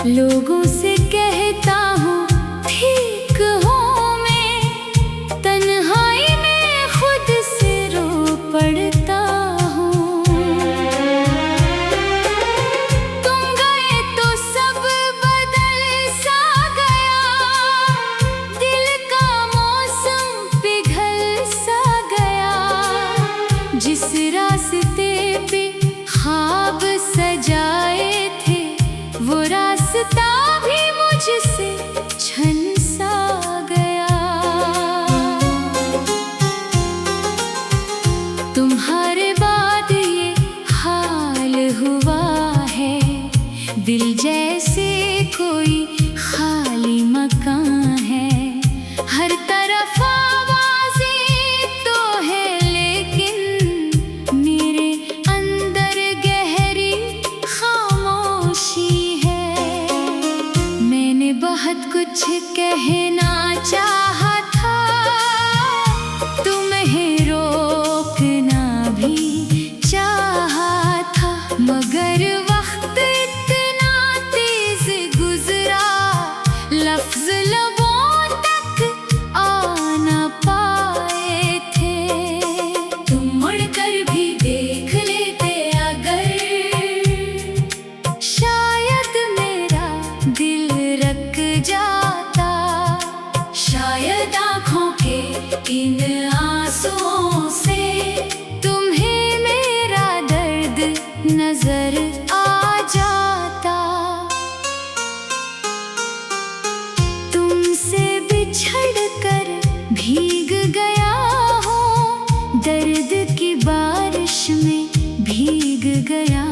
लोगों से कहता हूँ ठीक हूँ मैं, तन्हाई में खुद से रो पड़ता हूँ। तुम गए तो सब बदल सा गया, दिल का मौसम पिघल सा गया। जिस रास्ते पे ख्वाब सजाए थे वो रास्ता भी मुझसे छन सा गया। तुम्हारे बाद ये हाल हुआ है, दिल जैसे कोई खाली मकान है। हर तरफ आवाज़ें तो है लेकिन मेरे अंदर गहरी खामोशी है। मैंने बहुत कुछ कहना चाहा था, तुम्हें रोकना भी चाहा था, मगर वक्त इतना तेज गुजरा लफ्ज लबों तक आ न पाए थे। तुम मुड़कर भी देख लेते अगर, शायद मेरा दिल रक जाता। शायद आँखों के इन आंसुओं से तुम्हें मेरा दर्द नजर आ जाता। तुमसे बिछड़ कर भीग गया हूँ, दर्द की बारिश में भीग गया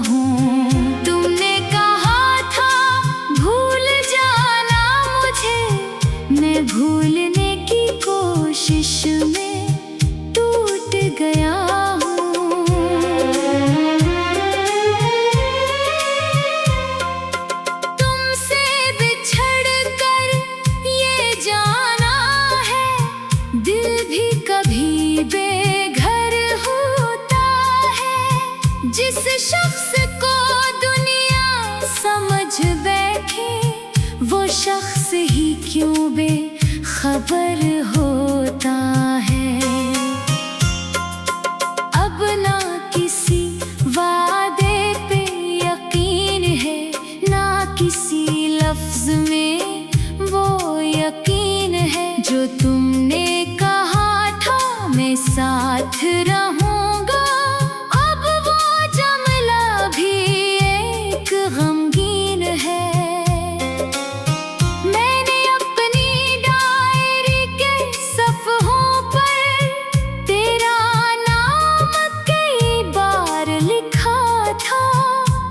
हूँ। तुमने कहा था भूल जाना मुझे, मैं भूलने की कोशिश में टूट गया हूँ। तुमसे बिछड़ कर ये जाना है, दिल भी कभी बेघर होता है। जिस शख्स को दुनिया समझ बैठे वो शख्स ही क्यों बेखबर होता है। अब ना किसी वादे पे यकीन है, ना किसी लफ्ज में वो यकीन है। जो तुमने कहा था मैं साथ रहूंगा, अब वो जमला भी एक गमगीन है। मैंने अपनी डायरी के सफ़हों पर तेरा नाम कई बार लिखा था,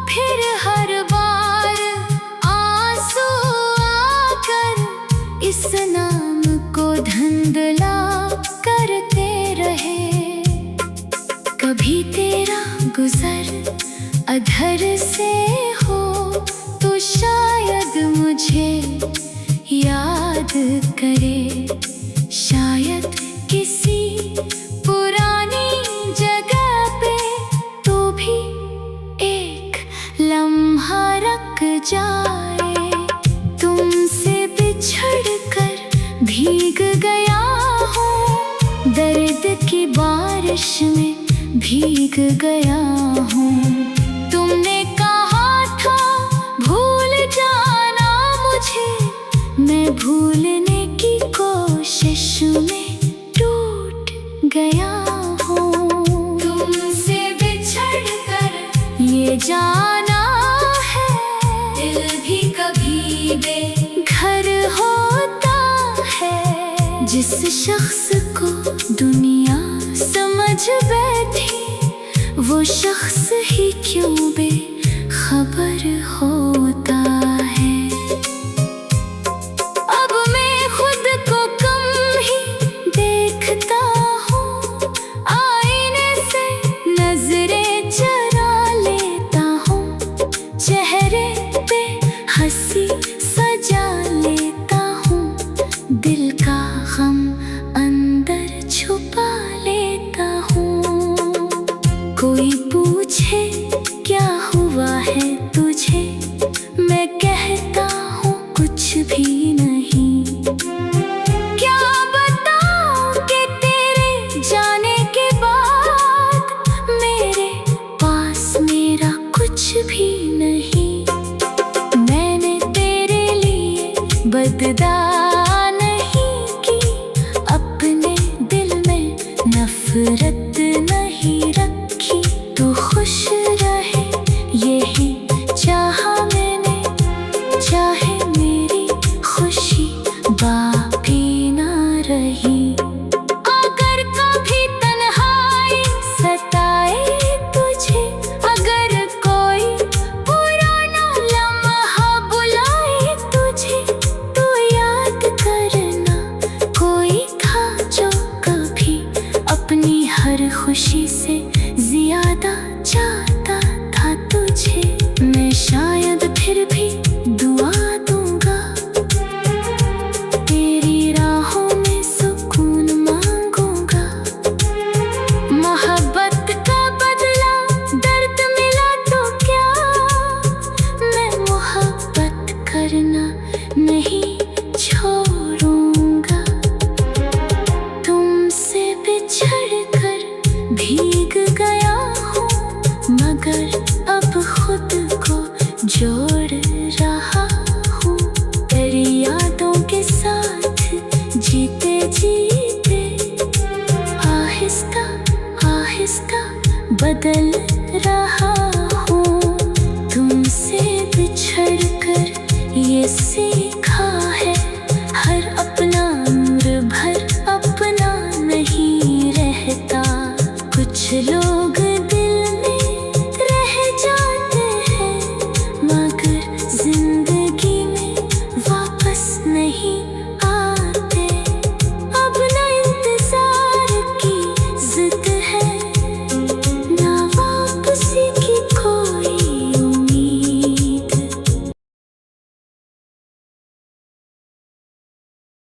फिर हर बार आंसू आकर इस नाम को धुंधला करते रहे। कभी तेरा गुजर अधर से हो तो शायद मुझे याद करे। शायद किसी पुरानी जगह पे तो भी एक लम्हा रख जाए। तुमसे बिछड़ कर भीग गया हूँ, दर्द की बारिश में भीग गया हूँ। तुमने कहा था भूल जाना मुझे, मैं भूलने की कोशिश में टूट गया हूँ। तुमसे बिछड़ कर ये जाना है, दिल भी कभी बेघर होता है। जिस शख्स को दुनिया समझ बैठी वो शख्स ही क्यों बेखबर होता है। अब मैं खुद को कम ही देखता हूँ, आईने से नजरें चुरा लेता हूँ। चेहरे पे हंसी सजा लेता हूँ, दिल का गम अंदर छुपा लेता हूँ। कोई पूछे क्या हुआ है तुझे, मैं कह बदला नहीं की, अपने दिल में नफरत नहीं रखी। तू खुश रहे यही चाहा मैंने, चाहे मेरी खुशी बाकी ना रही। अगर कभी तन्हाई सताए तुझे, अगर कोई पुराना लम्हा बुलाए तुझे, तो याद करना कोई था जो कभी अपनी हर खुशी से ज्यादा चाहता था तुझे। मैं शायद फिर भी दुआ दूंगा, तेरी राहों में सुकून मांगूंगा। मोहब्बत का बदला दर्द मिला तो क्या, मैं मोहब्बत करना नहीं छोड़ूंगा। तुमसे बिछड़ कर भीग गया हूँ, मगर अब खुद को जोड़ रहा हूँ। तेरी यादों के साथ जीते जीते आहिस्ता आहिस्ता बदल रहा हूँ। तुमसे बिछड़ कर ये